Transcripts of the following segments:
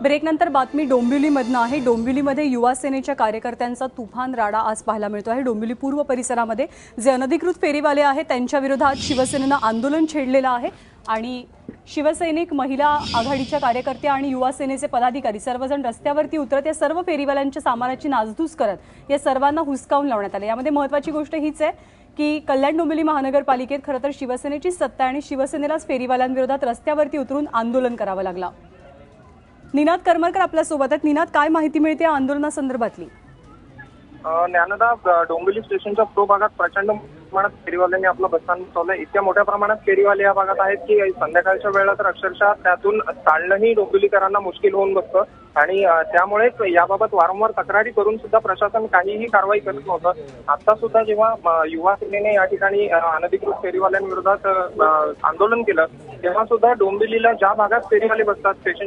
ब्रेकनंतर बातमी डोंबिवलीमधनं आहे। डोंबिवलीमध्ये युवा सेनेच्या कार्यकर्त्यांचा तुफान राडा आज पाहायला मिळतो आहे। डोंबिवली पूर्व परिसरामध्ये जे अनधिकृत फेरीवाले आहेत त्यांच्या विरोधात शिवसेनेनं आंदोलन छेडलेलं आहे आणि शिवसैनिक, महिला आघाडीच्या कार्यकर्त्या आणि युवा सेनेचे पदाधिकारी सर्वजण रस्त्यावरती उतरत या सर्व फेरीवाल्यांच्या सामानाची नासधूस करत या सर्वांना हुसकावून लावण्यात आले। यामध्ये महत्त्वाची गोष्ट हीच आहे की कल्याण डोंबिवली महानगरपालिकेत खरं तर शिवसेनेची सत्ता आणि शिवसेनेलाच फेरीवाल्यांविरोधात रस्त्यावरती उतरून आंदोलन करावं लागलं। निनाद करमरकर आपल्या सोबत आहेत। निनाद, काय माहिती मिळते आंदोलनासंदर्भातली? ज्ञानदा, डोंबिवली स्टेशनच्या पूर्व भागात प्रचंड प्रमाणात फेरीवाल्यांनी आपलं बसस्थान चालवलं। इतक्या मोठ्या प्रमाणात फेरीवाले या भागात आहेत की संध्याकाळच्या वेळेला तर अक्षरशः त्यातून चालणंही डोंबिवलीकरांना मुश्किल होऊन बसतं आणि त्यामुळेच याबाबत वारंवार तक्रारी करून सुद्धा प्रशासन काहीही कारवाई करत नव्हतं। आता सुद्धा जेव्हा युवा सेनेने या ठिकाणी अनधिकृत फेरीवाल्यांविरोधात आंदोलन केलं तेव्हा सुद्धा डोंबिवलीला ज्या भागात फेरीवाले बसतात स्टेशन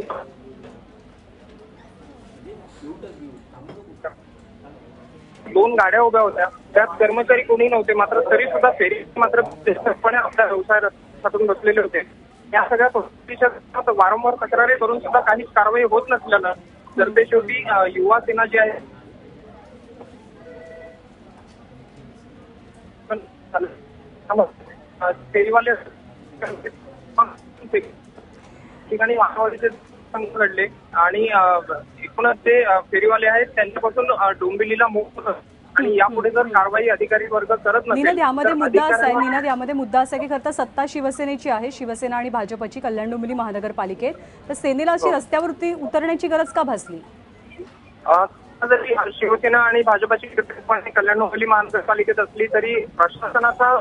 दोन गाड्या उभ्या होत्या, त्यात कर्मचारी कोणी नव्हते, मात्र तरी सुद्धा फेरी मात्र बेस्टपणे आपल्या व्यवसायातून बसलेले होते। या सगळ्या परिस्थितीत वारंवार तक्रारी करून सुद्धा काहीच कारवाई होत नसल्यानं तर ते शेवटी युवा सेना जी आहे फेरीवाले ठिकाणी मानवाचे घडले आणि एकूणच ते फेरीवाले आहेत त्यांच्यापासून डोंबिवलीला मुक्त आणि यापुढे जर कारवाई अधिकारी वर्ग करत नसेल निनाद, यामध्ये मुद्दा असा आहे की खरं तर सत्ता शिवसेनेची आहे, शिवसेना आणि भाजपची कल्याण डोंबिवली महानगरपालिकेत, तर सेनेला अशी रस्त्यावरती उतरण्याची गरज का भासली? जरी शिवसेना आणि भाजपची कल्याण डोंबिवली महानगरपालिकेत असली तरी प्रशासनाचा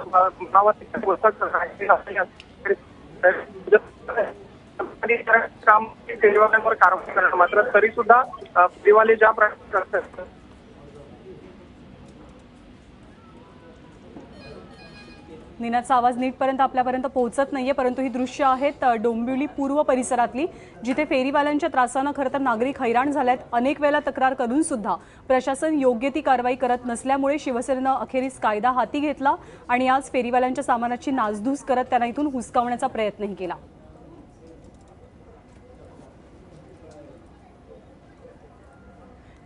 काम फेरीवाल्यांवर कारवाई करणं, मात्र तरी सुद्धा फेरीवाले ज्या प्रकारे करतात। निनादचा आवाज नीटपर्यंत आपल्यापर्यंत पोहोचत नाहीये, परंतु ही दृश्य आहेत डोंबिवली पूर्व परिसरातली, जिथे फेरीवाल्यांच्या त्रासानं खरं तर नागरिक हैराण झालेत। अनेक वेळेला तक्रार करून सुद्धा प्रशासन योग्य ती कारवाई करत नसल्यामुळे शिवसेनेनं अखेरीस कायदा हाती घेतला आणि आज फेरीवाल्यांच्या सामानाची नासधूस करत त्यांना इथून हुसकावण्याचा प्रयत्नही केला।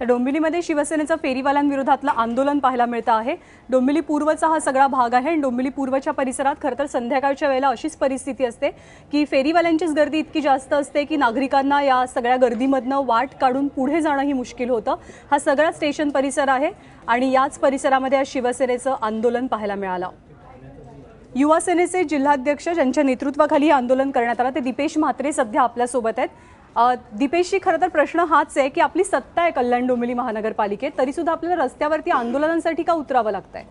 तर डोंबिवलीमध्ये शिवसेनेचं फेरीवाल्यांविरोधातलं आंदोलन पाहायला मिळतं आहे। डोंबिवली पूर्वचा हा सगळा भाग आहे आणि डोंबिवली पूर्वच्या परिसरात खरं तर संध्याकाळच्या वेळेला अशीच परिस्थिती असते की फेरीवाल्यांचीच गर्दी इतकी जास्त असते की नागरिकांना या सगळ्या गर्दीमधनं वाट काढून पुढे जाणंही मुश्किल होतं। हा सगळा स्टेशन परिसर आहे आणि याच परिसरामध्ये आज शिवसेनेचं आंदोलन पाहायला मिळालं। युवा सेनेचे जिल्हाध्यक्ष ज्यांच्या नेतृत्वाखाली आंदोलन करण्यात आलं ते दीपेश म्हात्रे सध्या आपल्यासोबत आहेत। दीपेशजी, खरं तर प्रश्न हाच आहे की आपली सत्ता आहे कल्याण डोंबिवली महानगरपालिकेत, तरी सुद्धा आपल्याला रस्त्यावरती आंदोलनांसाठी का उतरावं लागतंय?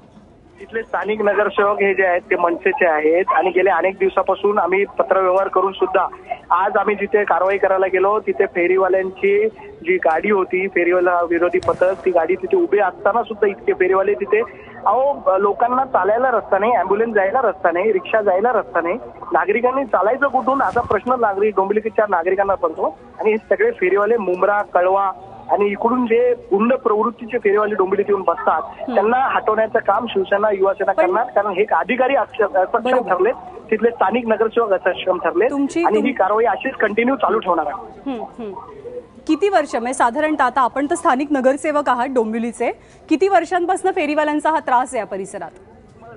तिथले स्थानिक नगरसेवक हे जे आहेत ते मनसेचे आहेत आणि गेल्या अनेक दिवसापासून आम्ही पत्रव्यवहार करून सुद्धा आज आम्ही जिथे कारवाई करायला गेलो तिथे फेरीवाल्यांची जी गाडी होती, फेरीवाला विरोधी पथक, ती गाडी तिथे उभी असताना सुद्धा इतके फेरीवाले तिथे, अहो लोकांना चालायला रस्ता नाही, अँब्युलन्स जायला रस्ता नाही, रिक्षा जायला रस्ता नाही, नागरिकांनी चालायचं कुठून असा प्रश्न डोंबिवलीच्या नागरिकांना पडतो। आणि हे सगळे फेरीवाले मुंब्रा, कळवा आणि इकडून जे गुंड प्रवृत्तीचे फेरीवाले डोंबिवलीत येऊन बसतात त्यांना हटवण्याचं काम शिवसेना, युवा सेना करणार, कारण हे अधिकारी सक्षम ठरले, तिथले स्थानिक नगरसेवक सक्षम ठरले आणि ही कारवाई अशीच कंटिन्यू चालू ठेवणार आहे। किती वर्ष, म्हणजे साधारणतः आता आपण तर स्थानिक नगरसेवक आहात डोंबिवलीचे, किती वर्षांपासून फेरीवाल्यांचा हा त्रास आहे या परिसरात?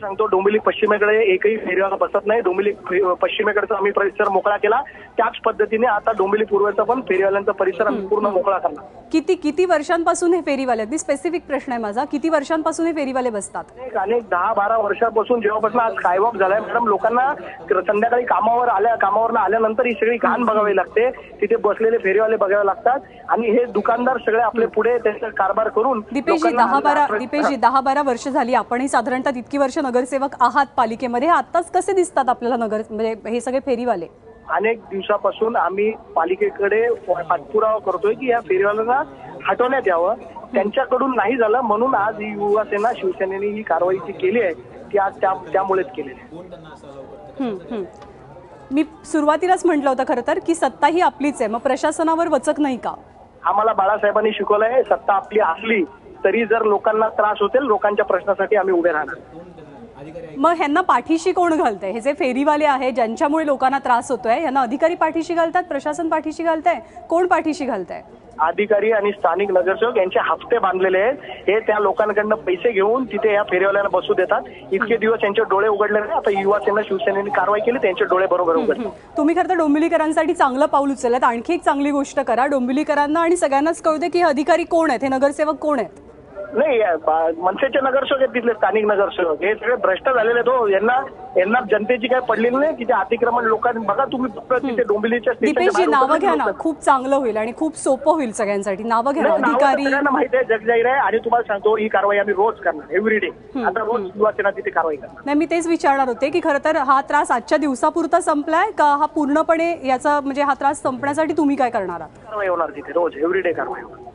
सांगतो, डोंबिवली पश्चिमेकडे एकही फेरीवाला बसत नाही। डोंबिवली पश्चिमेकडचा आम्ही परिसर मोकळा केला, त्याच पद्धतीने आता डोंबिवली पूर्वेचा पण फेरीवाल्यांचा परिसर आम्ही पूर्ण मोकळा करणार। किती वर्षांपासून हे फेरीवाले, अगदी स्पेसिफिक प्रश्न आहे माझा, किती वर्षांपासून हे फेरीवाले बसतात? अनेक 10-12 वर्षांपासून, जेव्हापासून आज स्कायवॉक झालाय मॅडम, लोकांना संध्याकाळी कामावर आल्यानंतर ही सगळी घाण बघावी लागते, तिथे बसलेले फेरीवाले बघावे लागतात आणि हे दुकानदार सगळे आपले पुढे त्यांचा कारभार करून। दीपेशजी, 10-12 वर्ष झाली, आपणही साधारणतः तितकी वर्ष नगरसेवक आहात पालिकेमध्ये, आताच कसे दिसतात आपल्याला नगर, म्हणजे हे सगळे फेरीवाले? अनेक दिवसापासून आम्ही पालिकेकडे पाठपुरावा करतोय की या फेरीवाल्यांना हटवण्यात यावं, त्यांच्याकडून नाही झालं म्हणून आज युवा सेना, शिवसेनेने ही कारवाई जी केली आहे ती आज त्यामुळेच केलेली आहे। मी सुरुवातीलाच म्हटलं होतं खरं तर की सत्ता ही आपलीच आहे, मग प्रशासनावर वचक नाही का? आम्हाला बाळासाहेबांनी शिकवलंय, सत्ता आपली असली तरी जर लोकांना त्रास होतील, लोकांच्या प्रश्नासाठी आम्ही उभे राहणार। मग ह्यांना पाठीशी कोण घालतंय? हे जे फेरीवाले आहे ज्यांच्यामुळे लोकांना त्रास होतोय, यांना अधिकारी पाठीशी घालतात, प्रशासन पाठीशी घालतंय, कोण पाठीशी घालतंय? अधिकारी आणि स्थानिक नगरसेवक यांचे हप्ते बांधलेले आहेत. हे त्या लोकांकडनं पैसे घेऊन तिथे या फेरीवाल्यांना बसू देतात. इतके दिवस यांचे डोळे उघडले नाही. आता युवासेना शिवसेनेने कारवाई केली, त्यांचे डोळे बरोबर उघडले. तुम्ही खरं तर डोंबिवलीकरांसाठी चांगलं पाऊल उचललं. आणखी एक चांगली गोष्ट करा, डोंबिवलीकरांना आणि सगळ्यांनाच कळू दे की हे अधिकारी कोण आहेत, हे नगरसेवक कोण आहेत. नाही, मनसेचे नगरसेवक आहेत तिथले स्थानिक नगरसेवक. हे सगळे भ्रष्ट झालेले आहेत. यांना जनतेची काय पडलेली नाही की ते अतिक्रमण लोकांनी बघा. तुम्ही फक्त तिथे डोंबिवलीच्या दीपेशजी नावं घ्या ना, खूप चांगलं होईल आणि खूप सोपं होईल सगळ्यांसाठी. नावं घ्या, अधिकारी सगळ्यांना माहिती आहे, जगजाहीर आहे. आणि तुम्हाला सांगतो ही कारवाई आम्ही रोज करणार, एव्हरीडे. आता रोज युवासेना तिथे कारवाई करणार. नाही, मी तेच विचारणार होते की खरं तर हा त्रास आजच्या दिवसापुरता संपलाय का, हा पूर्णपणे याचा म्हणजे हा त्रास संपण्यासाठी तुम्ही काय करणार आहात? कारवाई होणार तिथे रोज, एव्हरीडे कारवाई होणार.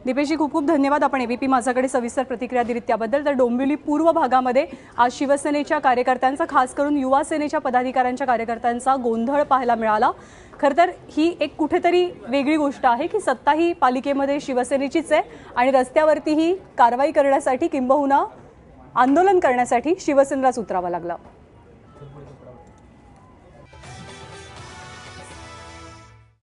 दीपेशजी खूप खूप धन्यवाद. आपण एबीपी माझ्याकडे सविस्तर प्रतिक्रिया दिलीत त्याबद्दल. तर डोंबिवली पूर्व भागामध्ये आज शिवसेनेच्या कार्यकर्त्यांचा, खास करून युवा सेनेच्या पदाधिकाऱ्यांच्या कार्यकर्त्यांचा गोंधळ पाहायला मिळाला. खरं तर ही एक कुठेतरी वेगळी गोष्ट आहे की सत्ता ही पालिकेमध्ये शिवसेनेचीच आहे आणि रस्त्यावरती ही कारवाई करण्यासाठी किंबहुना आंदोलन करण्यासाठी शिवसेनेलाच उतरावं लागलं.